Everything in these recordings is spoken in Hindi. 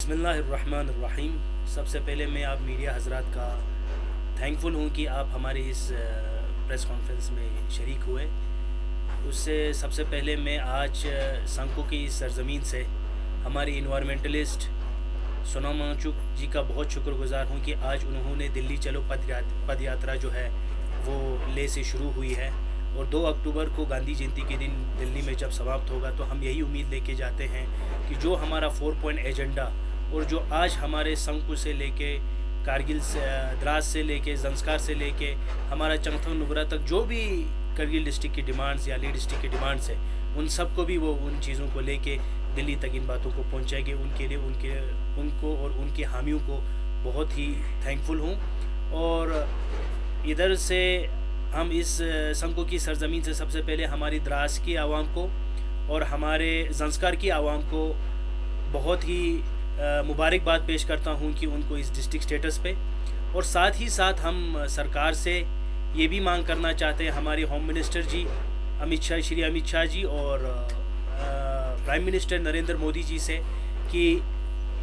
बिस्मिल्लाहिर्रहमानिर्रहीम। सबसे पहले मैं आप मीडिया हजरात का थैंकफुल हूँ कि आप हमारे इस प्रेस कॉन्फ्रेंस में शरीक हुए। उससे सबसे पहले मैं आज संको की इस सरज़मीन से हमारी इन्वायरमेंटलिस्ट सोनम वांगचुक जी का बहुत शुक्रगुजार हूँ कि आज उन्होंने दिल्ली चलो पद यात्रा जो है वो ले से शुरू हुई है और 2 अक्टूबर को गांधी जयंती के दिन दिल्ली में जब समाप्त होगा तो हम यही उम्मीद लेके जाते हैं कि जो हमारा 4 पॉइंट एजेंडा और जो आज हमारे संकु से लेके कारगिल से द्रास से लेके जंस्कार से लेके हमारा चंगथंग नुब्रा तक जो भी करगिल डिस्ट्रिक्ट की डिमांड्स या ली डिस्ट्रिक्ट की डिमांड्स है उन सब को भी वो उन चीज़ों को लेके दिल्ली तक इन बातों को पहुंचाएंगे। उनके लिए उनको और उनके हामियों को बहुत ही थैंकफुल हूँ। और इधर से हम इस संको की सरज़मीन से सबसे पहले हमारी द्रास की आवाम को और हमारे जंस्कार की आवाम को बहुत ही मुबारकबाद पेश करता हूँ कि उनको इस डिस्ट्रिक्ट स्टेटस पे, और साथ ही साथ हम सरकार से ये भी मांग करना चाहते हैं हमारे होम मिनिस्टर जी श्री अमित शाह जी और प्राइम मिनिस्टर नरेंद्र मोदी जी से कि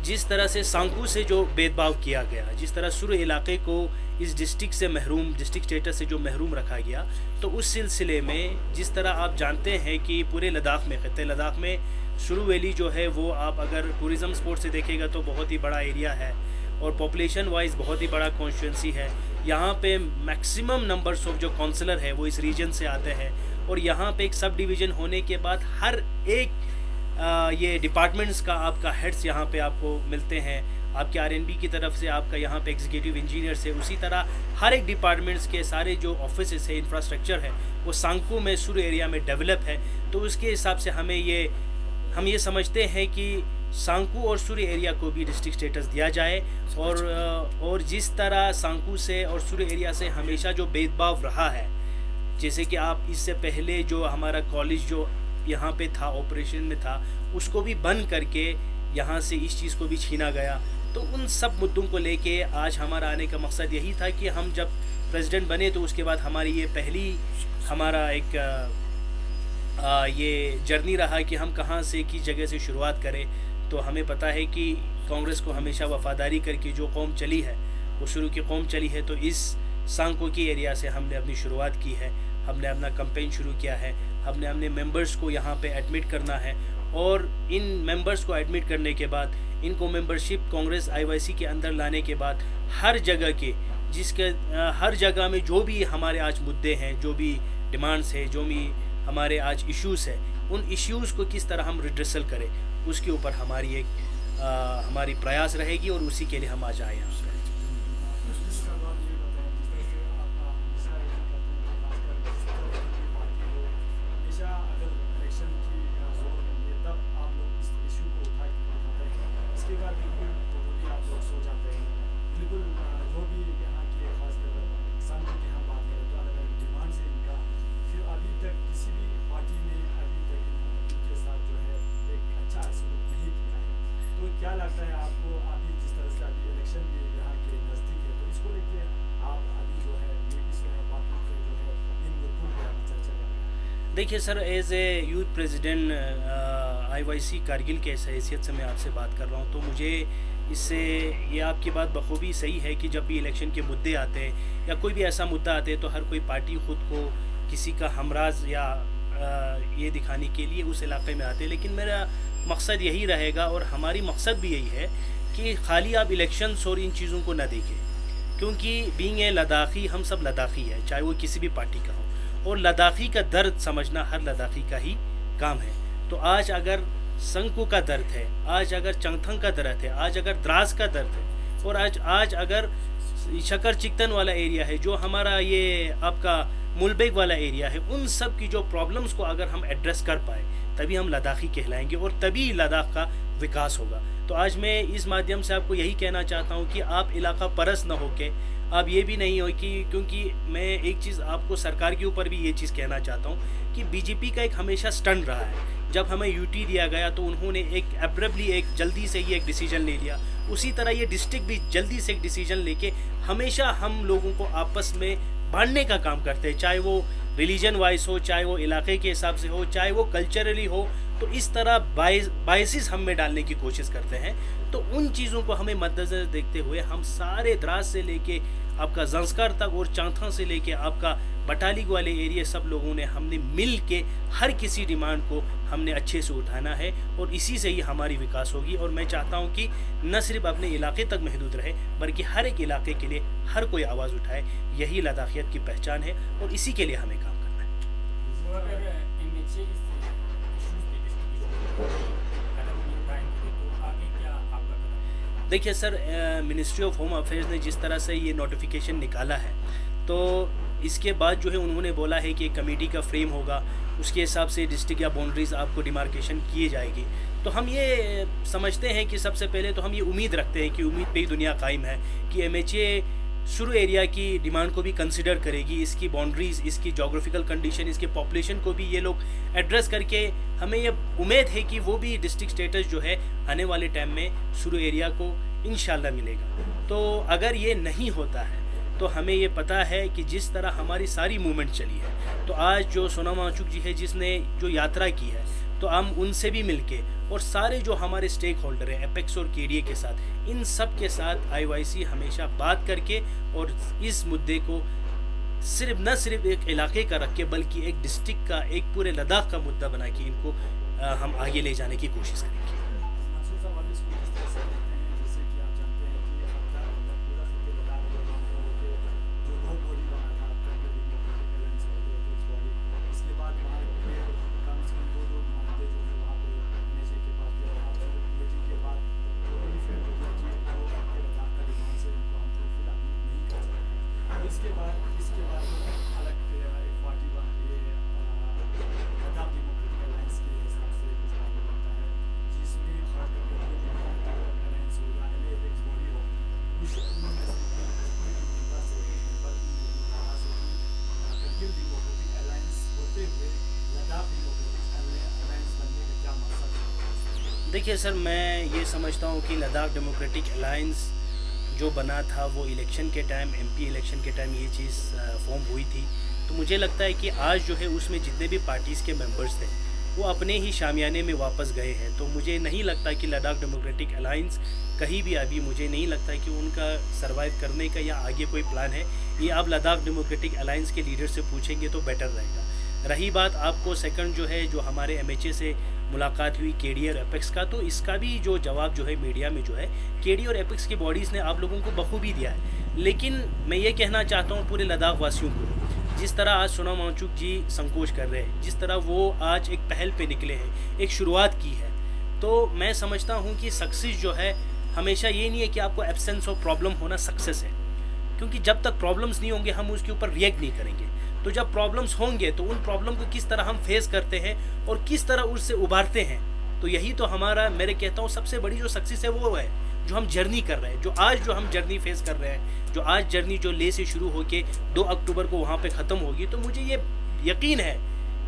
जिस तरह से सांकू से जो भेदभाव किया गया, जिस तरह सुर इलाके को इस डिस्ट्रिक्ट से महरूम, डिस्ट्रिक्ट स्टेटस से जो महरूम रखा गया, तो उस सिलसिले में जिस तरह आप जानते हैं कि पूरे लद्दाख में, खत्ते लद्दाख में सुरु वैली जो है वो आप अगर टूरिज़म स्पॉट से देखेगा तो बहुत ही बड़ा एरिया है और पॉपुलेशन वाइज बहुत ही बड़ा कॉन्स्टिट्यूंसी है। यहाँ पे मैक्सिमम नंबर्स ऑफ जो काउंसलर है वो इस रीजन से आते हैं और यहाँ पे एक सब डिवीज़न होने के बाद हर एक ये डिपार्टमेंट्स का आपका हेड्स यहाँ पे आपको मिलते हैं। आपके आरएनबी की तरफ से आपका यहाँ पे एग्जीक्यूटिव इंजीनियर से, उसी तरह हर एक डिपार्टमेंट्स के सारे जो ऑफिस है, इंफ्रास्ट्रक्चर है वो सांकू में सुर एरिया में डेवलप है। तो उसके हिसाब से हम ये समझते हैं कि सांकू और सुर एरिया को भी डिस्ट्रिक्ट स्टेटस दिया जाए। और जिस तरह सांकू से और सुर एरिया से हमेशा जो भेदभाव रहा है, जैसे कि आप इससे पहले जो हमारा कॉलेज जो यहाँ पे था, ऑपरेशन में था, उसको भी बंद करके यहाँ से इस चीज़ को भी छीना गया। तो उन सब मुद्दों को लेके आज हमारा आने का मकसद यही था कि हम जब प्रेसिडेंट बने तो उसके बाद हमारी ये पहली हमारा एक ये जर्नी रहा कि हम कहाँ से किस जगह से शुरुआत करें। तो हमें पता है कि कांग्रेस को हमेशा वफादारी करके जो कौम चली है वो शुरू की कौम चली है। तो इस सांको की एरिया से हमने अपनी शुरुआत की है, हमने अपना कैंपेन शुरू किया है, हमने अपने मेंबर्स को यहाँ पे एडमिट करना है और इन मेंबर्स को एडमिट करने के बाद इनको मेंबरशिप कांग्रेस आईवाईसी के अंदर लाने के बाद हर जगह के हर जगह में जो भी हमारे आज मुद्दे हैं, जो भी डिमांड्स है, जो भी हमारे आज इश्यूज़ है, उन इश्यूज़ को किस तरह हम रिड्रेसल करें उसके ऊपर हमारी प्रयास रहेगी और उसी के लिए हम आज आए हैं। क्या लगता है आपको, अभी जिस तरह से अभी इलेक्शन भी यहाँ के नज़दीक है, तो इसको लेके आप अभी जो है इस बातों पे जो है इन मुद्दों पर चर्चा कर रहे हैं? देखिए sir, as a youth president IYC Kargil के हैसियत से मैं आपसे बात कर रहा हूँ, तो मुझे इससे ये आपकी बात बखूबी सही है कि जब भी इलेक्शन के मुद्दे आते हैं या कोई भी ऐसा मुद्दा आते हैं तो हर कोई पार्टी ख़ुद को किसी का हमराज या ये दिखाने के लिए उस इलाके में आते हैं। लेकिन मेरा मकसद यही रहेगा और हमारी मकसद भी यही है कि खाली आप इलेक्शंस और इन चीज़ों को ना देखें, क्योंकि बीइंग ए लद्दाखी, हम सब लद्दाखी है, चाहे वो किसी भी पार्टी का हो, और लद्दाखी का दर्द समझना हर लद्दाखी का ही काम है। तो आज अगर संको का दर्द है, आज अगर चंगथंग का दर्द है, आज अगर द्रास का दर्द है और आज अगर शकर चिकतन वाला एरिया है, जो हमारा ये आपका मुलबेग वाला एरिया है, उन सब की जो प्रॉब्लम्स को अगर हम एड्रेस कर पाए तभी हम लद्दाखी कहलाएंगे और तभी लद्दाख का विकास होगा। तो आज मैं इस माध्यम से आपको यही कहना चाहता हूँ कि आप इलाका परस्त न होके, आप ये भी नहीं हो क्योंकि मैं एक चीज़ आपको सरकार के ऊपर भी ये चीज़ कहना चाहता हूँ कि बीजेपी का एक हमेशा स्टंट रहा है। जब हमें यूटी दिया गया तो उन्होंने एक एब्रप्टली एक जल्दी से ही एक डिसीजन ले लिया, उसी तरह ये डिस्ट्रिक्ट भी जल्दी से एक डिसीजन लेके हमेशा हम लोगों को आपस में बांटने का काम करते हैं, चाहे वो रिलीजन वाइज हो, चाहे वो इलाके के हिसाब से हो, चाहे वो कल्चरली हो, तो इस तरह बायसिस हम में डालने की कोशिश करते हैं। तो उन चीज़ों को हमें मद्देनज़र देखते हुए हम सारे द्रास से लेके आपका जंस्कार तक और चांथा से लेके आपका बटालिक वाले एरिया सब लोगों ने हमने मिल के हर किसी डिमांड को हमने अच्छे से उठाना है और इसी से ही हमारी विकास होगी। और मैं चाहता हूं कि न सिर्फ अपने इलाके तक महदूद रहे बल्कि हर एक इलाके के लिए हर कोई आवाज़ उठाए। यही लद्दाखियत की पहचान है और इसी के लिए हमें काम करना है। तो अगर MHA इस इश्यूज पे कदम नहीं उठाएंगे तो आगे क्या आपका कदम? देखिए sir, ministry of home affairs ने जिस तरह से ये नोटिफिकेशन निकाला है तो इसके बाद जो है उन्होंने बोला है कि एक कमेटी का फ्रेम होगा, उसके हिसाब से डिस्ट्रिक्ट या बाउंड्रीज़ आपको डिमार्केशन किए जाएगी। तो हम ये समझते हैं कि सबसे पहले तो हम ये उम्मीद रखते हैं कि उम्मीद पे ही दुनिया कायम है कि MHA शुरू एरिया की डिमांड को भी कंसिडर करेगी, इसकी बाउंड्रीज़, इसकी जोग्राफिकल कंडीशन, इसके पॉपुलेशन को भी ये लोग एड्रेस करके हमें ये उम्मीद है कि वो भी डिस्ट्रिक्ट स्टेटस जो है आने वाले टाइम में शुरू एरिया को इंशाल्लाह मिलेगा। तो अगर ये नहीं होता है तो हमें ये पता है कि जिस तरह हमारी सारी मूवमेंट चली है, तो आज जो सोनम वांगचुक जी है जिसने जो यात्रा की है, तो हम उनसे भी मिलके और सारे जो हमारे स्टेक होल्डर हैं एपेक्स और KDA के साथ, इन सब के साथ IYC हमेशा बात करके और इस मुद्दे को न सिर्फ एक इलाके का रख के बल्कि एक डिस्ट्रिक्ट का, एक पूरे लद्दाख का मुद्दा बना के इनको हम आगे ले जाने की कोशिश करेंगे। मंसूर साहब, आप इसको किस तरह से देखते हैं? जैसे कि आप जानते हैं कि हफ्ता पूरा फिर लद्दाख जो दो बॉडी बना था करगिल डेमोक्रेटिक अलायंस और पीपल्स बॉडी, इसके बाद वहाँ के कम से कम दो नुमाइंदे जो है वहाँ पे MHA के पास गए, वहाँ पर मीटिंग के बाद टोटली फेल हो गया कि जो आपके लद्दाख का डिमांड से उनको हम फुलफिल अभी नहीं कर सकते हैं। तो इसके बाद अलग एक पार्टी बन रही है लद्दाख डेमोक्रेटिक अलायंस के हिसाब से कुछ पार्टी बनता है जिसमें खासकर करगिल डेमोक्रेटिक अलायंस हो या एपेक्स बॉडी हो, कुछ उनमें से करगिल डेमोक्रेटिक अलायंस होते हुए लद्दाख डेमोक्रेटिक अलायंस बनने का क्या मकसद है? देखिए सर, मैं ये समझता हूँ कि लद्दाख डेमोक्रेटिक अलायंस जो बना था वो इलेक्शन के टाइम, MP इलेक्शन के टाइम ये चीज़ फॉर्म हुई थी। तो मुझे लगता है कि आज जो है उसमें जितने भी पार्टीज़ के मेंबर्स थे वो अपने ही शामियाने में वापस गए हैं। तो मुझे नहीं लगता कि लद्दाख डेमोक्रेटिक अलायंस कहीं भी अभी, मुझे नहीं लगता कि उनका सर्वाइव करने का या आगे कोई प्लान है। ये आप लद्दाख डेमोक्रेटिक अलायंस के लीडर से पूछेंगे तो बेटर रहेगा। रही बात आपको सेकंड जो है जो हमारे MHA से मुलाकात हुई KDA और एपेक्स का, तो इसका भी जो जवाब जो है मीडिया में जो है KDA और एपेक्स की बॉडीज़ ने आप लोगों को बखूबी दिया है। लेकिन मैं ये कहना चाहता हूँ पूरे लद्दाख वासियों को, जिस तरह आज सोनम वांगचुक जी संकोच कर रहे हैं, जिस तरह वो आज एक पहल पे निकले हैं, एक शुरुआत की है, तो मैं समझता हूँ कि सक्सेस जो है हमेशा ये नहीं है कि आपको एब्सेंस ऑफ प्रॉब्लम होना सक्सेस है, क्योंकि जब तक प्रॉब्लम्स नहीं होंगे हम उसके ऊपर रिएक्ट नहीं करेंगे। तो जब प्रॉब्लम्स होंगे तो उन प्रॉब्लम को किस तरह हम फेस करते हैं और किस तरह उससे उबारते हैं, तो यही तो हमारा, मैं कहता हूँ सबसे बड़ी जो सक्सेस है वो है जो हम जर्नी कर रहे हैं, जो आज जो हम जर्नी फेस कर रहे हैं, जो आज जर्नी जो ले से शुरू होके 2 अक्टूबर को वहाँ पे ख़त्म होगी। तो मुझे ये यकीन है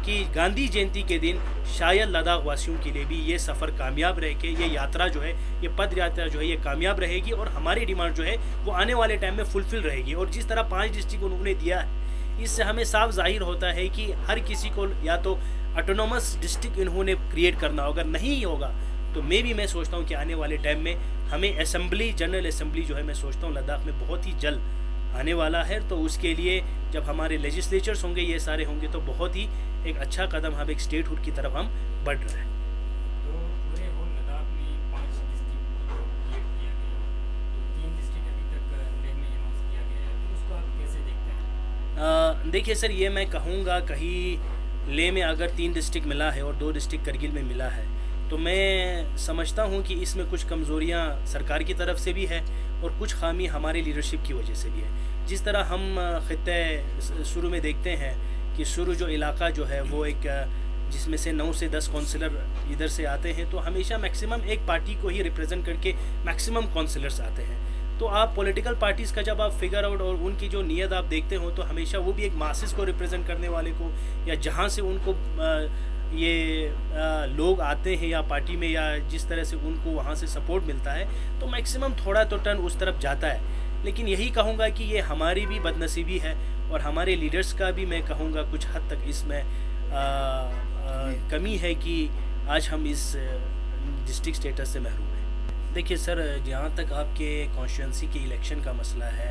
कि गांधी जयंती के दिन शायद लद्दाख वासियों के लिए भी ये सफ़र कामयाब रह के, ये यात्रा जो है, ये पद यात्रा जो है ये कामयाब रहेगी और हमारी डिमांड जो है वो आने वाले टाइम में फुलफ़िल रहेगी। और जिस तरह 5 डिस्ट्रिक्ट उन्होंने दिया है, इससे हमें साफ जाहिर होता है कि हर किसी को या तो ऑटोनोमस डिस्ट्रिक्ट इन्होंने क्रिएट करना होगा, नहीं होगा तो मैं सोचता हूँ कि आने वाले टाइम में हमें असेंबली, जनरल असेंबली जो है मैं सोचता हूँ लद्दाख में बहुत ही जल्द आने वाला है। तो उसके लिए जब हमारे लेजिस्लेचर्स होंगे, ये सारे होंगे, तो बहुत ही एक अच्छा कदम हम एक स्टेटहुड की तरफ हम बढ़ रहे हैं। तो पूरे होल लद्दाख में 5 डिस्ट्रिक्ट को क्रिएट किया गया, तो 3 डिस्ट्रिक्ट अभी तक लेह में अनाउंस किया गया है, तो उसको आप कैसे देखते हैं? देखिए सर, ये मैं कहूँगा कहीं लेह में अगर 3 डिस्ट्रिक्ट मिला है और 2 डिस्ट्रिक्ट करगिल में मिला है, तो मैं समझता हूँ कि इसमें कुछ कमज़ोरियाँ सरकार की तरफ से भी है और कुछ खामी हमारे लीडरशिप की वजह से भी है। जिस तरह हम ख़ित्ते शुरू में देखते हैं कि शुरू जो इलाका जो है वो एक जिसमें से 9 से 10 काउंसिलर इधर से आते हैं, तो हमेशा मैक्सिमम एक पार्टी को ही रिप्रेजेंट करके मैक्सिमम काउंसिलर्स आते हैं। तो आप पॉलिटिकल पार्टीज़ का जब आप फिगर आउट और उनकी जो नीयत आप देखते हो, तो हमेशा वो भी एक मासेस को रिप्रेजेंट करने वाले को, या जहाँ से उनको लोग आते हैं या पार्टी में, या जिस तरह से उनको वहाँ से सपोर्ट मिलता है, तो मैक्सिमम थोड़ा तो टर्न उस तरफ जाता है। लेकिन यही कहूँगा कि ये हमारी भी बदनसीबी है और हमारे लीडर्स का भी मैं कहूँगा कुछ हद तक इसमें कमी है कि आज हम इस डिस्ट्रिक्ट स्टेटस से महरूम हैं। देखिए सर, जहाँ तक आपके कॉन्स्टिट्यूंसी के इलेक्शन का मसला है,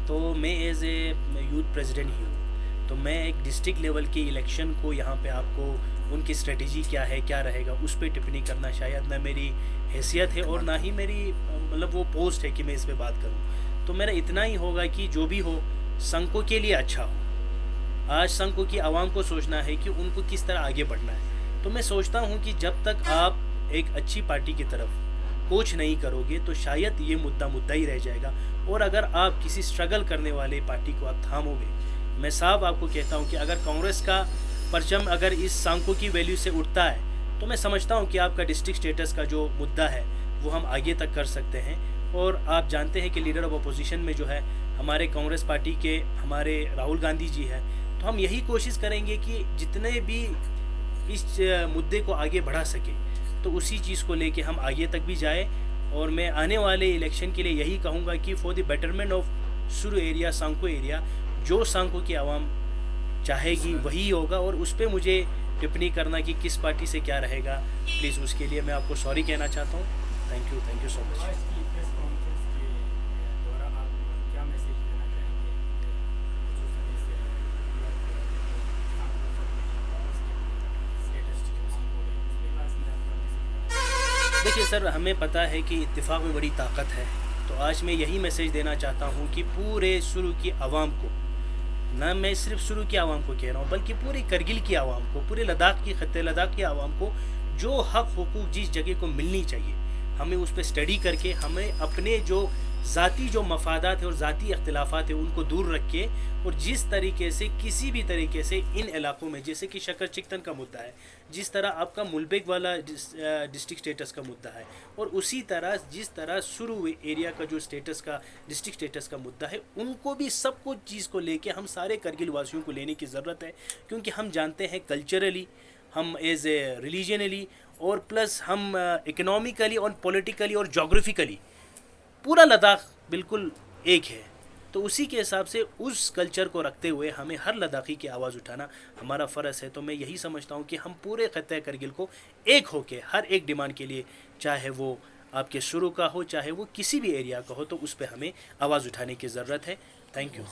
तो मैं एज ए यूथ प्रेसिडेंट ही हूँ, तो मैं एक डिस्ट्रिक्ट लेवल के इलेक्शन को यहाँ पे आपको उनकी स्ट्रेटजी क्या है, क्या रहेगा, उस पर टिप्पणी करना शायद ना मेरी हैसियत है और ना ही मेरी मतलब वो पोस्ट है कि मैं इस पर बात करूँ। तो मेरा इतना ही होगा कि जो भी हो संघों के लिए अच्छा हो। आज संघों की आवाम को सोचना है कि उनको किस तरह आगे बढ़ना है। तो मैं सोचता हूँ कि जब तक आप एक अच्छी पार्टी की तरफ कोच नहीं करोगे तो शायद ये मुद्दा ही रह जाएगा। और अगर आप किसी स्ट्रगल करने वाले पार्टी को आप थामोगे, मैं साफ आपको कहता हूँ कि अगर कांग्रेस का परचम अगर इस सांको की वैल्यू से उठता है तो मैं समझता हूँ कि आपका डिस्ट्रिक्ट स्टेटस का जो मुद्दा है वो हम आगे तक कर सकते हैं। और आप जानते हैं कि लीडर ऑफ अपोजिशन में जो है हमारे कांग्रेस पार्टी के हमारे राहुल गांधी जी हैं, तो हम यही कोशिश करेंगे कि जितने भी इस मुद्दे को आगे बढ़ा सके तो उसी चीज़ को लेके हम आगे तक भी जाए। और मैं आने वाले इलेक्शन के लिए यही कहूँगा कि फॉर द बेटरमेंट ऑफ सुरु एरिया, सांको एरिया, जो सांको की आवाम चाहेगी वही होगा। और उस पर मुझे टिप्पणी करना कि किस पार्टी से क्या रहेगा, प्लीज़ उसके लिए मैं आपको सॉरी कहना चाहता हूँ। Thank you so much. आज की प्रेस कॉन्फ्रेंस के दौरान आप क्या मैसेज देना चाहेंगे जो सभी से देखिए सर, हमें पता है कि इत्तेफाक में बड़ी ताकत है, तो आज मैं यही मैसेज देना चाहता हूँ कि पूरे सुरु की आवाम को, ना मैं सिर्फ सुरु की आवाम को कह रहा हूँ बल्कि पूरी करगिल की आवाम को, पूरे लद्दाख की खत्ते लद्दाख की आवाम को जो हक हुकूक जिस जगह को मिलनी चाहिए, हमें उस पर स्टडी करके हमें अपने जो ज़ाती जो मफादात है और ज़ाती इख्तिलाफात है उनको दूर रख के, और जिस तरीके से किसी भी तरीके से इन इलाकों में जैसे कि शक्कर चिकतन का मुद्दा है, जिस तरह आपका मुलबेग वाला डिस्ट्रिक्ट स्टेटस का मुद्दा है, और उसी तरह जिस तरह सुरु एरिया का जो स्टेटस का डिस्ट्रिक्ट स्टेटस का मुद्दा है, उनको भी सब कुछ चीज़ को लेके हम सारे करगिल वासियों को लेने की ज़रूरत है। क्योंकि हम जानते हैं कल्चरली, हम एज ए रिलीजनली और प्लस हम इकोनॉमिकली और पॉलिटिकली और जोग्राफिकली पूरा लद्दाख बिल्कुल एक है। तो उसी के हिसाब से उस कल्चर को रखते हुए हमें हर लद्दाखी की आवाज़ उठाना हमारा फ़र्ज़ है। तो मैं यही समझता हूँ कि हम पूरे खत्ते करगिल को एक होके हर एक डिमांड के लिए, चाहे वो आपके शुरू का हो, चाहे वो किसी भी एरिया का हो, तो उस पर हमें आवाज़ उठाने की ज़रूरत है। Thank you.